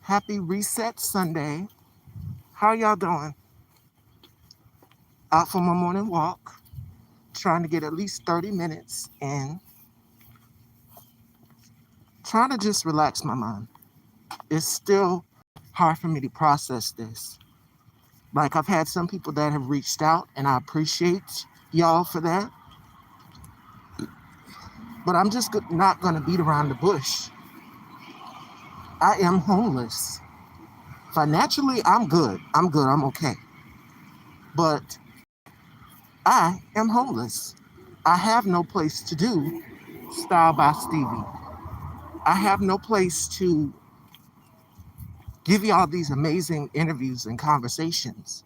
Happy Reset Sunday. How y'all doing? Out for my morning walk, trying to get at least 30 minutes in, trying to just relax my mind. It's still hard for me to process this. Like, I've had some people that have reached out, and I appreciate y'all for that. But I'm just not going to beat around the bush. I am homeless. Financially, I'm good. I'm good. I'm okay. But I am homeless. I have no place to do Style by Stevie. I have no place to give you all these amazing interviews and conversations.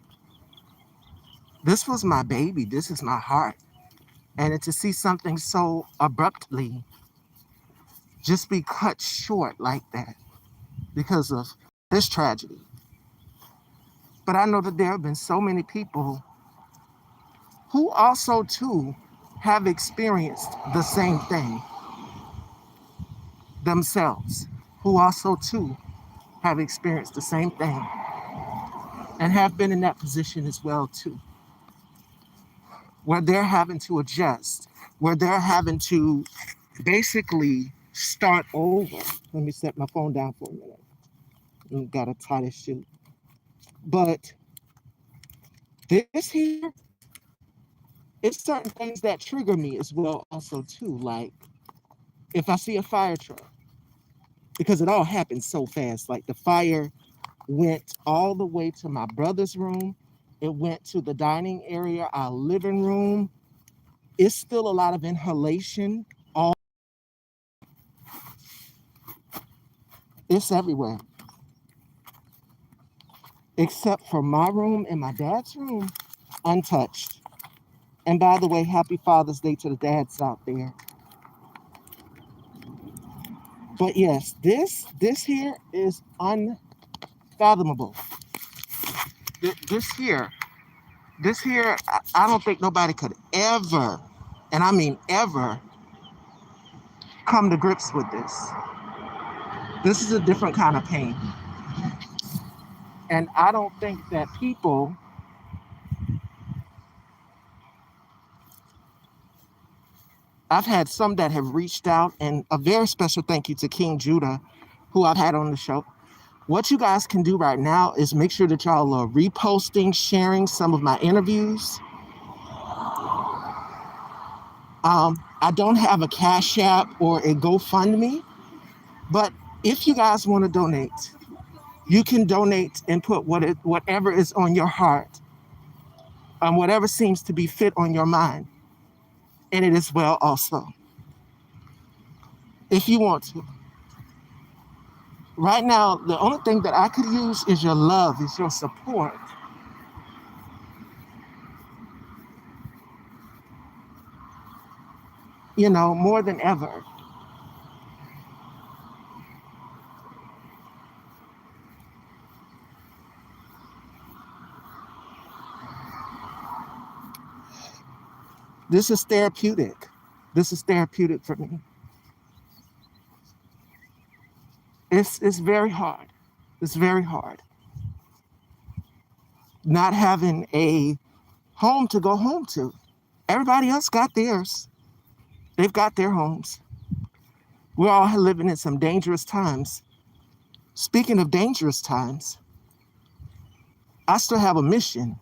This was my baby. This is my heart. And to see something so abruptly just be cut short like that because of this tragedy. But I know that there have been so many people who also, too, have experienced the same thing themselves, who also, too, have experienced the same thing and have been in that position as well, too, where they're having to adjust, where they're having to basically start over. Let me set my phone down for a minute. Got to tie this shoe. But this here, it's certain things that trigger me as well, also too. Like if I see a fire truck, because it all happened so fast. Like the fire went all the way to my brother's room. It went to the dining area, our living room. It's still a lot of inhalation. All it's everywhere, except for my room and my dad's room, untouched. And by the way, happy Father's Day to the dads out there. But yes, this here is unfathomable. This here, I don't think nobody could ever, and I mean ever, come to grips with this. This is a different kind of pain. And I don't think that people, I've had some that have reached out, and a very special thank you to King Judah, who I've had on the show. What you guys can do right now is make sure that y'all are reposting, sharing some of my interviews. I don't have a Cash App or a GoFundMe, but if you guys want to donate, you can donate and put whatever is on your heart, whatever seems to be fit on your mind, in it as well also, if you want to. Right now, the only thing that I could use is your love, is your support. More than ever. This is therapeutic. This is therapeutic for me. It's very hard. It's very hard. Not having a home to go home to. Everybody else got theirs. They've got their homes. We're all living in some dangerous times. Speaking of dangerous times, I still have a mission,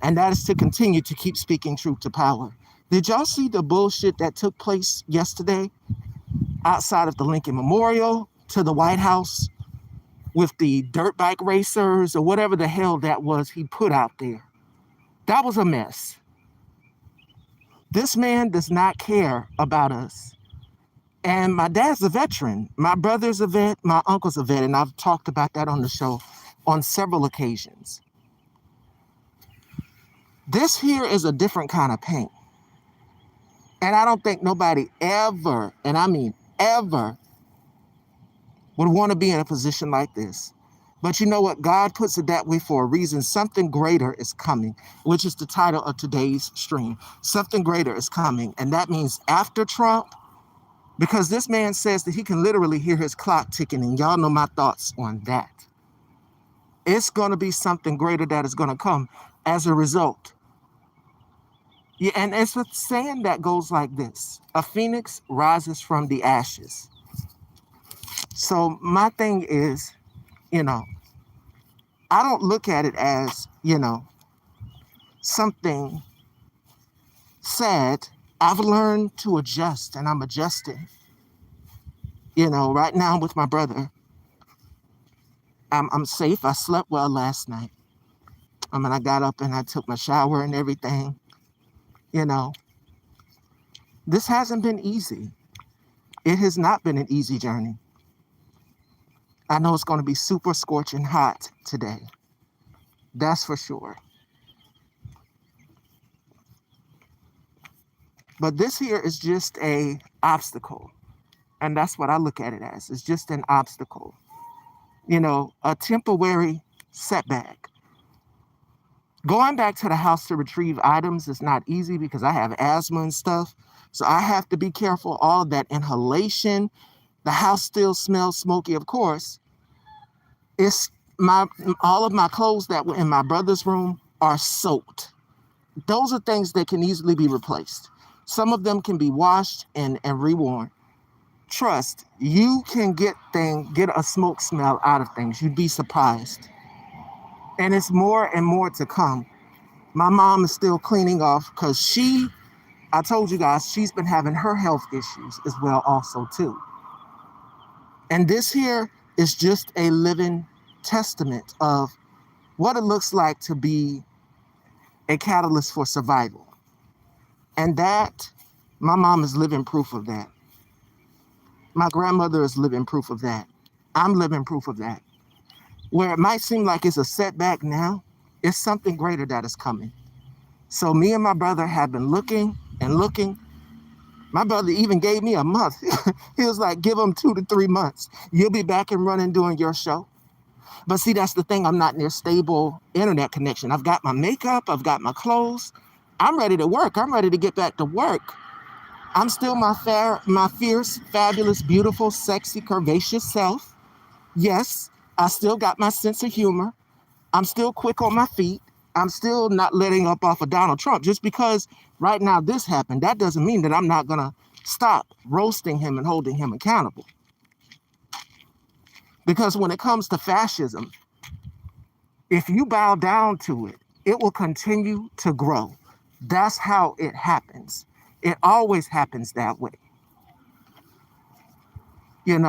and that is to continue to keep speaking truth to power. Did y'all see the bullshit that took place yesterday outside of the Lincoln Memorial to the White House with the dirt bike racers or whatever the hell that was he put out there? That was a mess. This man does not care about us. And my dad's a veteran. My brother's a vet. My uncle's a vet. And I've talked about that on the show on several occasions. This here is a different kind of pain. And I don't think nobody ever, and I mean ever, would want to be in a position like this. But you know what? God puts it that way for a reason. Something greater is coming, which is the title of today's stream. Something greater is coming. And that means after Trump, because this man says that he can literally hear his clock ticking. And y'all know my thoughts on that. It's going to be something greater that is going to come as a result. Yeah, and it's a saying that goes like this: a phoenix rises from the ashes. So my thing is, you know, I don't look at it as, something sad. I've learned to adjust and I'm adjusting. Right now with my brother, I'm safe. I slept well last night. I got up and I took my shower and everything. You know, this hasn't been easy. It has not been an easy journey. I know it's going to be super scorching hot today. That's for sure. But this here is just a obstacle. And that's what I look at it as. It's just an obstacle. A temporary setback. Going back to the house to retrieve items is not easy because I have asthma and stuff. So I have to be careful. All of that inhalation. The house still smells smoky, of course. It's all of my clothes that were in my brother's room are soaked. Those are things that can easily be replaced. Some of them can be washed and reworn. Trust, you can get a smoke smell out of things. You'd be surprised. And it's more and more to come. My mom is still cleaning off because I told you guys, she's been having her health issues as well also too. And this here is just a living testament of what it looks like to be a catalyst for survival. And that, my mom is living proof of that. My grandmother is living proof of that. I'm living proof of that. Where it might seem like it's a setback now, it's something greater that is coming. So me and my brother have been looking and looking. My brother even gave me a month. He was like, give him 2 to 3 months. You'll be back and running doing your show. But see, that's the thing. I'm not near stable internet connection. I've got my makeup. I've got my clothes. I'm ready to work. I'm ready to get back to work. I'm still my fierce, fabulous, beautiful, sexy, curvaceous self. Yes, I still got my sense of humor. I'm still quick on my feet. I'm still not letting up off of Donald Trump. Just because right now this happened, that doesn't mean that I'm not going to stop roasting him and holding him accountable. Because when it comes to fascism, if you bow down to it, it will continue to grow. That's how it happens. It always happens that way. And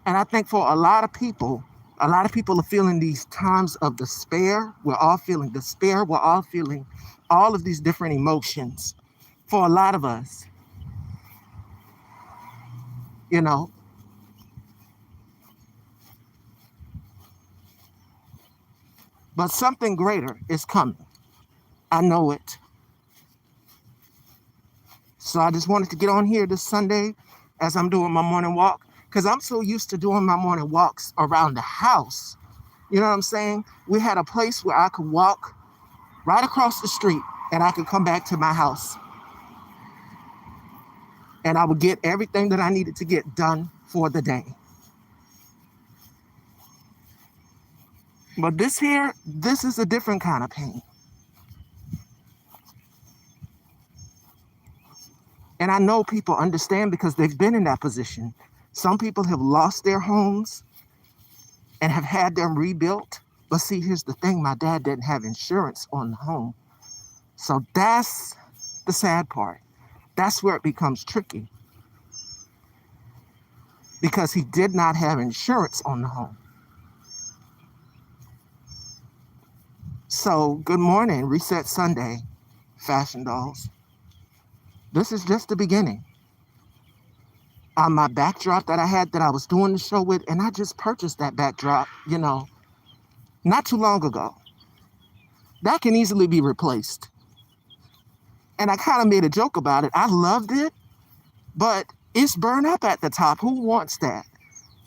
I think for a lot of people are feeling these times of despair. We're all feeling despair. We're all feeling all of these different emotions. For a lot of us, but something greater is coming. I know it. So I just wanted to get on here this Sunday as I'm doing my morning walk, because I'm so used to doing my morning walks around the house. You know what I'm saying? We had a place where I could walk right across the street and I could come back to my house. And I would get everything that I needed to get done for the day. But this is a different kind of pain. And I know people understand because they've been in that position. Some people have lost their homes and have had them rebuilt. But see, here's the thing. My dad didn't have insurance on the home. So that's the sad part. That's where it becomes tricky. Because he did not have insurance on the home. So good morning, Reset Sunday, Fashion Dolls. This is just the beginning. On my backdrop that I had that I was doing the show with, and I just purchased that backdrop, not too long ago. That can easily be replaced. And I kind of made a joke about it. I loved it, but it's burned up at the top. Who wants that?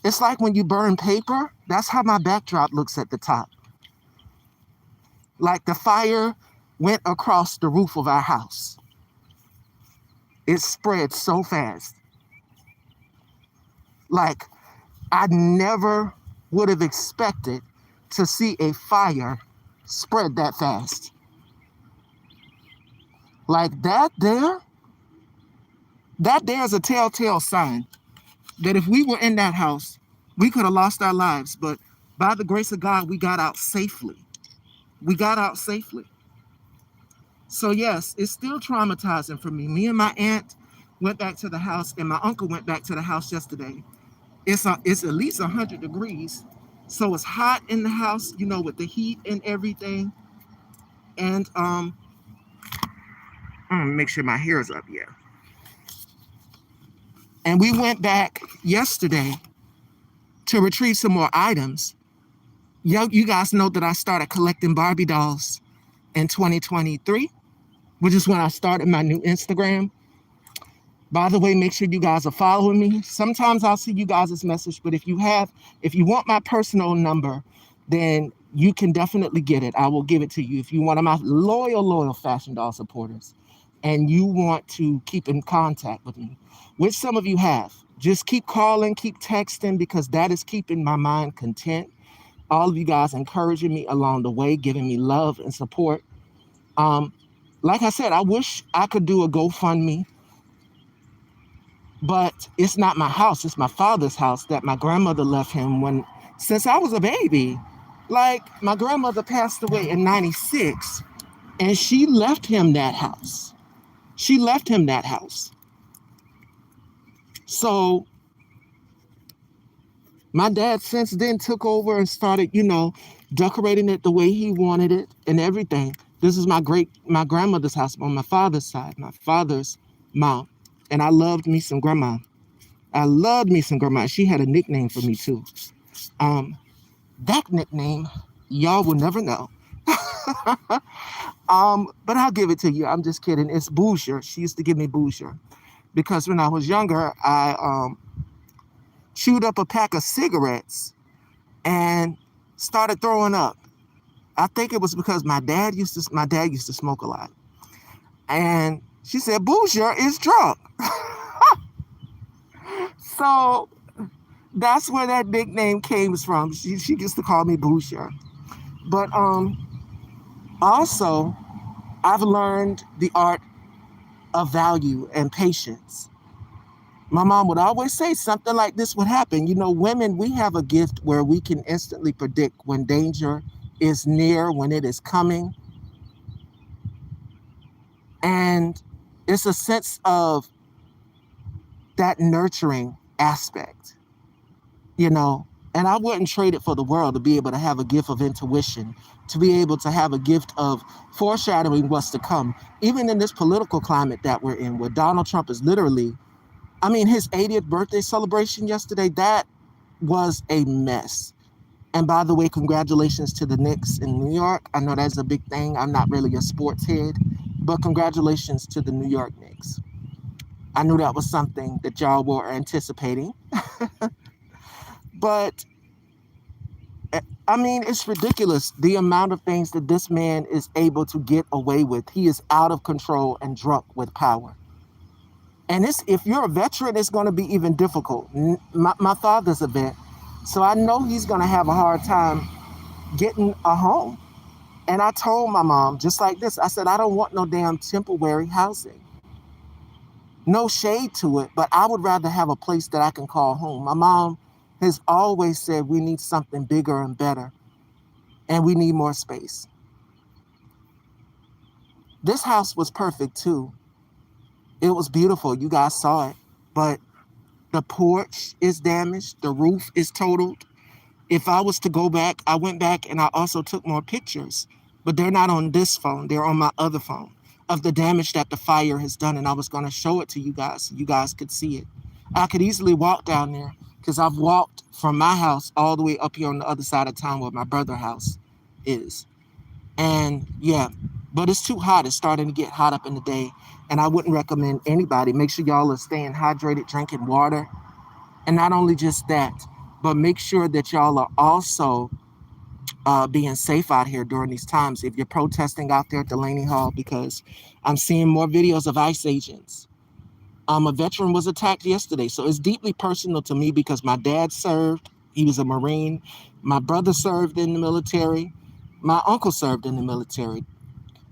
It's like when you burn paper. That's how my backdrop looks at the top. Like the fire went across the roof of our house. It spread so fast. Like I never would have expected to see a fire spread that fast. Like that there is a telltale sign that if we were in that house, we could have lost our lives. But by the grace of God, we got out safely. We got out safely. So yes, it's still traumatizing for me. Me and my aunt went back to the house, and my uncle went back to the house yesterday. It's at least 100 degrees, so it's hot in the house, with the heat and everything. And I'm gonna make sure my hair is up. Yeah. And we went back yesterday to retrieve some more items. You guys know that I started collecting Barbie dolls in 2023, which is when I started my new Instagram. By the way, make sure you guys are following me. Sometimes I'll see you guys' message, but if you want my personal number, then you can definitely get it. I will give it to you. If you're one of my loyal Fashion Doll supporters and you want to keep in contact with me, which some of you have, just keep calling, keep texting, because that is keeping my mind content. All of you guys encouraging me along the way, giving me love and support. Like I said, I wish I could do a GoFundMe, but it's not my house. It's my father's house that my grandmother left him since I was a baby. Like, my grandmother passed away in 96, and she left him that house. She left him that house. So my dad since then took over and started, decorating it the way he wanted it and everything. This is my grandmother's house on my father's side, my father's mom. And I loved me some grandma. I loved me some grandma. She had a nickname for me too. That nickname, y'all will never know. But I'll give it to you. I'm just kidding. It's Boucher. She used to give me Boucher because when I was younger, I chewed up a pack of cigarettes and started throwing up. I think it was because my dad used to smoke a lot. And she said, Boucher is drunk. So that's where that nickname came from. She used to call me Boucher. But also, I've learned the art of value and patience. My mom would always say something like this would happen. Women, we have a gift where we can instantly predict when danger is near, when it is coming. And it's a sense of that nurturing aspect, and I wouldn't trade it for the world to be able to have a gift of intuition, to be able to have a gift of foreshadowing what's to come, even in this political climate that we're in, where Donald Trump is literally, his 80th birthday celebration yesterday, that was a mess. And by the way, congratulations to the Knicks in New York. I know that's a big thing. I'm not really a sports head, but congratulations to the New York Knicks. I knew that was something that y'all were anticipating. But, it's ridiculous the amount of things that this man is able to get away with. He is out of control and drunk with power. And if you're a veteran, it's going to be even difficult. My father's a vet, so I know he's going to have a hard time getting a home. And I told my mom, just like this, I said, I don't want no damn temporary housing. No shade to it, but I would rather have a place that I can call home. My mom has always said we need something bigger and better, and we need more space. This house was perfect too. It was beautiful. You guys saw it, but the porch is damaged. The roof is totaled. If I was to go back, I went back and I also took more pictures, but they're not on this phone. They're on my other phone of the damage that the fire has done. And I was going to show it to you guys so you guys could see it. I could easily walk down there because I've walked from my house all the way up here on the other side of town where my brother's house is. And yeah, but it's too hot. It's starting to get hot up in the day. And I wouldn't recommend anybody. Make sure y'all are staying hydrated, drinking water. And not only just that, but make sure that y'all are also being safe out here during these times. If you're protesting out there at Delaney Hall, because I'm seeing more videos of ICE agents. A veteran was attacked yesterday. So it's deeply personal to me because my dad served He was a Marine. My brother served in the military. My uncle served in the military.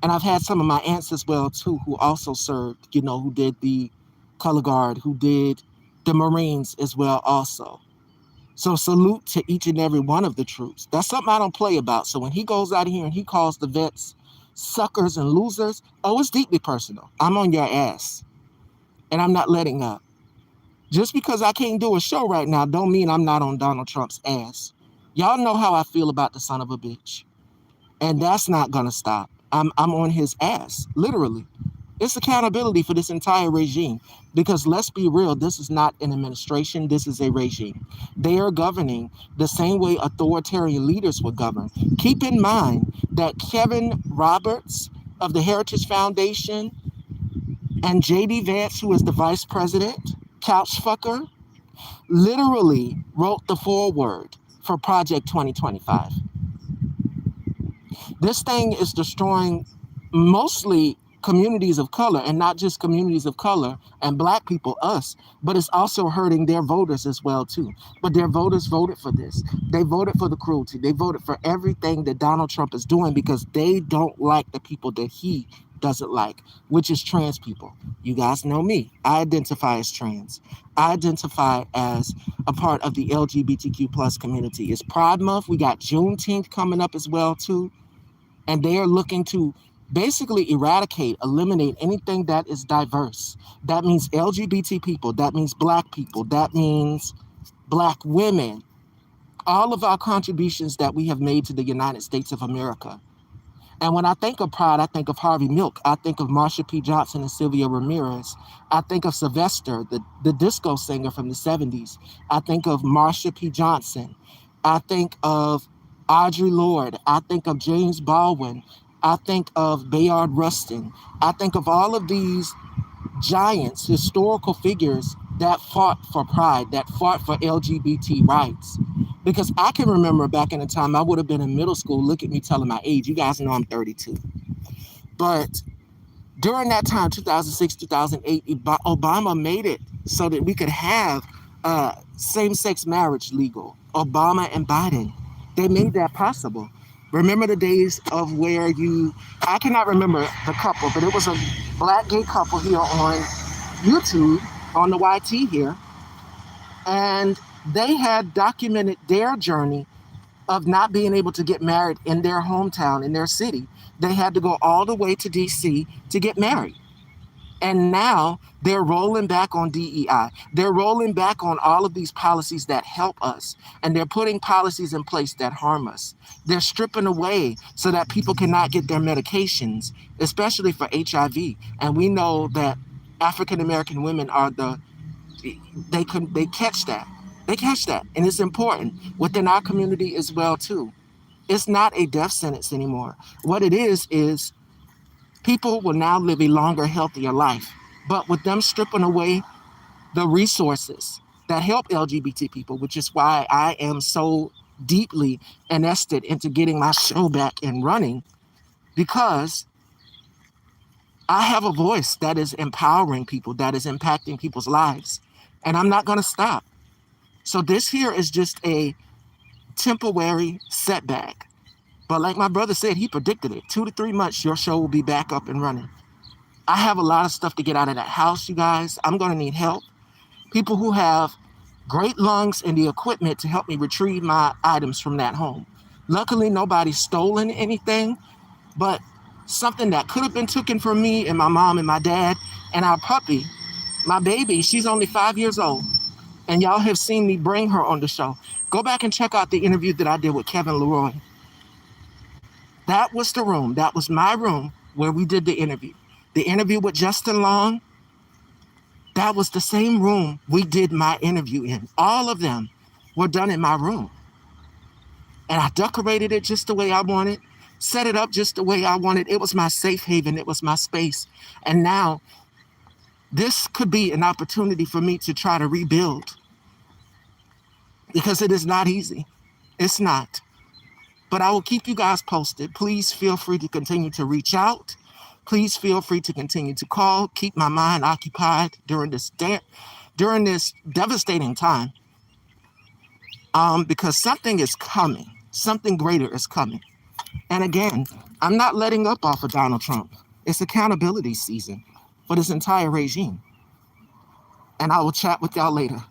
And I've had some of my aunts as well, too, who also served, who did the color guard, who did the Marines as well also. So salute to each and every one of the troops. That's something I don't play about. So when he goes out here and he calls the vets suckers and losers, oh, it's deeply personal. I'm on your ass. And I'm not letting up. Just because I can't do a show right now don't mean I'm not on Donald Trump's ass. Y'all know how I feel about the son of a bitch. And that's not gonna stop. I'm on his ass, literally. It's accountability for this entire regime. Because let's be real, this is not an administration, this is a regime. They are governing the same way authoritarian leaders would govern. Keep in mind that Kevin Roberts of the Heritage Foundation and JD Vance, who is the vice president, Couchfucker, literally wrote the foreword for Project 2025. This thing is destroying mostly communities of color, and not just communities of color and black people, us, but it's also hurting their voters as well too. But their voters voted for this. They voted for the cruelty. They voted for everything that Donald Trump is doing because they don't like the people that he doesn't like, which is trans people. You guys know me. I identify as trans. I identify as a part of the LGBTQ plus community. It's Pride Month. We got Juneteenth coming up as well too. And they are looking to basically eliminate anything that is diverse. That means LGBT people, that means black people, that means black women. All of our contributions that we have made to the United States of America. And when I think of Pride, I think of Harvey Milk. I think of Marsha P. Johnson and Sylvia Ramirez. I think of Sylvester, the disco singer from the 70s. I think of Marsha P. Johnson. I think of Audre Lorde. I think of James Baldwin. I think of Bayard Rustin. I think of all of these giants, historical figures that fought for pride, that fought for LGBT rights. Because I can remember back in the time I would have been in middle school, look at me telling my age. You guys know I'm 32. But during that time, 2006, 2008, Obama made it so that we could have same-sex marriage legal. Obama and Biden, they made that possible. Remember the days of where I cannot remember the couple, but it was a black gay couple here on YouTube, on the YT here, and they had documented their journey of not being able to get married in their hometown, in their city. They had to go all the way to DC to get married. And now they're rolling back on DEI. They're rolling back on all of these policies that help us. And they're putting policies in place that harm us. They're stripping away so that people cannot get their medications, especially for HIV. And we know that African American women are they catch that. They catch that. And it's important within our community as well, too. It's not a death sentence anymore. What it is people will now live a longer, healthier life. But with them stripping away the resources that help LGBT people, which is why I am so deeply invested into getting my show back and running, because I have a voice that is empowering people, that is impacting people's lives. And I'm not going to stop. So this here is just a temporary setback. But like my brother said, he predicted it. 2 to 3 months, your show will be back up and running. I have a lot of stuff to get out of that house, you guys. I'm going to need help. People who have great lungs and the equipment to help me retrieve my items from that home. Luckily, nobody's stolen anything, but something that could have been taken from me and my mom and my dad and our puppy, my baby, she's only 5 years old. And y'all have seen me bring her on the show. Go back and check out the interview that I did with Kevin Leroy. That was the room. That was my room where we did the interview. The interview with Justin Long, that was the same room we did my interview in. All of them were done in my room. And I decorated it just the way I wanted, set it up just the way I wanted. It was my safe haven. It was my space. And now this could be an opportunity for me to try to rebuild, because it is not easy. It's not. But I will keep you guys posted. Please feel free to continue to reach out. Please feel free to continue to call. Keep my mind occupied during this devastating time. because something is coming. Something greater is coming. And again, I'm not letting up off of Donald Trump. It's accountability season for this entire regime. And I will chat with y'all later.